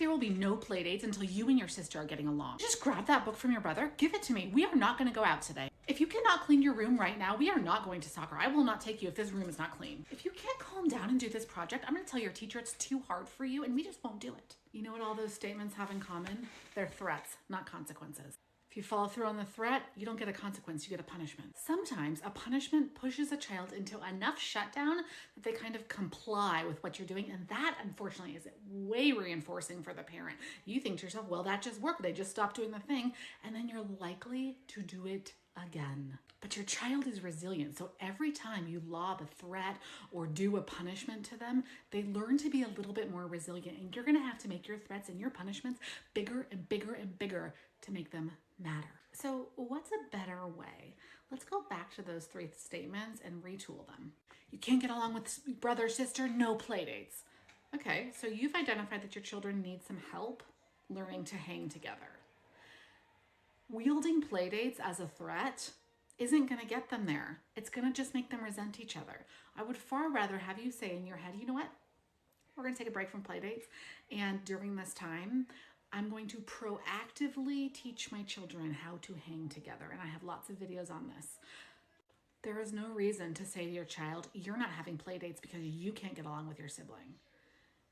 There will be no play dates until you and your sister are getting along. Just grab that book from your brother, give it to me. We are not gonna go out today. If you cannot clean your room right now, we are not going to soccer. I will not take you if this room is not clean. If you can't calm down and do this project, I'm gonna tell your teacher it's too hard for you and we just won't do it. You know what all those statements have in common? They're threats, not consequences. If you follow through on the threat, you don't get a consequence, you get a punishment. Sometimes a punishment pushes a child into enough shutdown that they kind of comply with what you're doing. And that, unfortunately, is way reinforcing for the parent. You think to yourself, well, that just worked. They just stopped doing the thing. And then you're likely to do it again. But your child is resilient. So every time you lob a threat or do a punishment to them, they learn to be a little bit more resilient. And you're going to have to make your threats and your punishments bigger and bigger and bigger to make them matter. So what's a better way? Let's go back to those 3 statements and retool them. You can't get along with brother, sister, no play dates. Okay, so you've identified that your children need some help learning to hang together. Wielding play dates as a threat isn't going to get them there. It's going to just make them resent each other. I would far rather have you say in your head, you know what? We're going to take a break from play dates. And during this time, I'm going to proactively teach my children how to hang together. And I have lots of videos on this. There is no reason to say to your child, you're not having play dates because you can't get along with your sibling.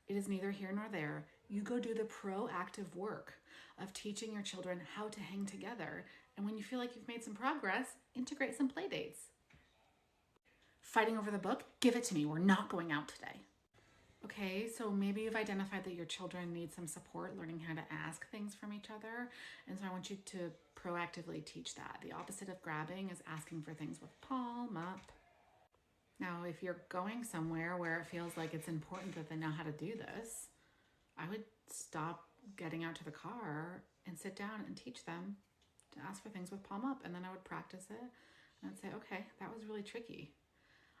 It is neither here nor there. You go do the proactive work of teaching your children how to hang together. And when you feel like you've made some progress, integrate some play dates. Fighting over the book, give it to me. We're not going out today. Okay, so maybe you've identified that your children need some support learning how to ask things from each other. And so I want you to proactively teach that. The opposite of grabbing is asking for things with palm up. Now, if you're going somewhere where it feels like it's important that they know how to do this, I would stop getting out to the car and sit down and teach them to ask for things with palm up. And then I would practice it and I'd say, okay, that was really tricky.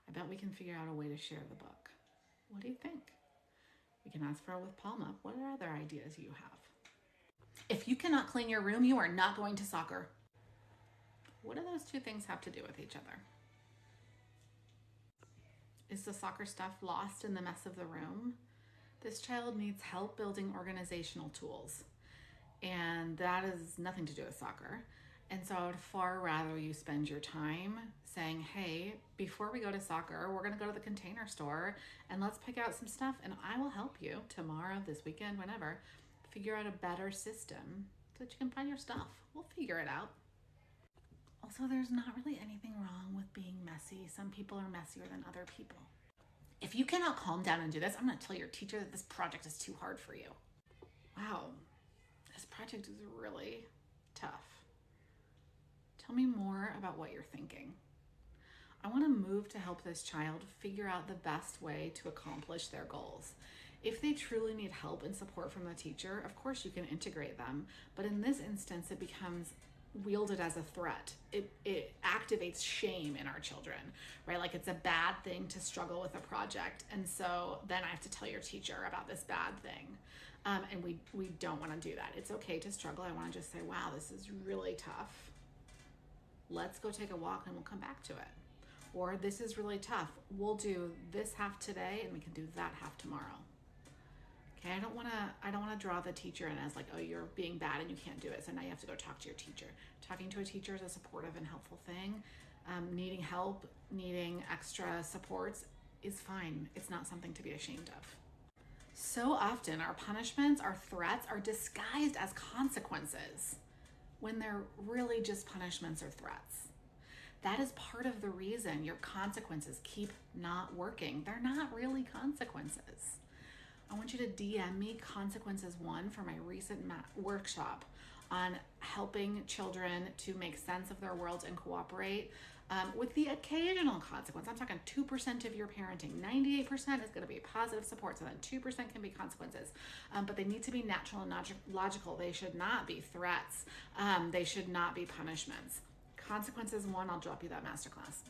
I bet we can figure out a way to share the book. What do you think? We can ask for it with palm up. What are other ideas you have? If you cannot clean your room, you are not going to soccer. What do those 2 things have to do with each other? Is the soccer stuff lost in the mess of the room? This child needs help building organizational tools. And that has nothing to do with soccer. And so I would far rather you spend your time saying, hey, before we go to soccer, we're going to go to the Container Store and let's pick out some stuff and I will help you tomorrow, this weekend, whenever, figure out a better system so that you can find your stuff. We'll figure it out. Also, there's not really anything wrong with being messy. Some people are messier than other people. If you cannot calm down and do this, I'm going to tell your teacher that this project is too hard for you. Wow, this project is really tough. Tell me more about what you're thinking. I want to move to help this child figure out the best way to accomplish their goals. If they truly need help and support from the teacher, of course you can integrate them. But in this instance, it becomes wielded as a threat. It activates shame in our children, right? Like it's a bad thing to struggle with a project. And so then I have to tell your teacher about this bad thing. And we don't want to do that. It's okay to struggle. I want to just say, wow, this is really tough. Let's go take a walk and we'll come back to it. Or this is really tough. We'll do this half today and we can do that half tomorrow. Okay, I don't want to draw the teacher in as like, oh, you're being bad and you can't do it. So now you have to go talk to your teacher. Talking to a teacher is a supportive and helpful thing. Needing help, needing extra supports is fine. It's not something to be ashamed of. So often our punishments, our threats are disguised as consequences when they're really just punishments or threats. That is part of the reason your consequences keep not working. They're not really consequences. I want you to DM me consequences 1 for my recent workshop on helping children to make sense of their world and cooperate with the occasional consequence. I'm talking 2% of your parenting. 98% is going to be positive support. So then 2% can be consequences, but they need to be natural and logical. They should not be threats. They should not be punishments. Consequences 1, I'll drop you that masterclass.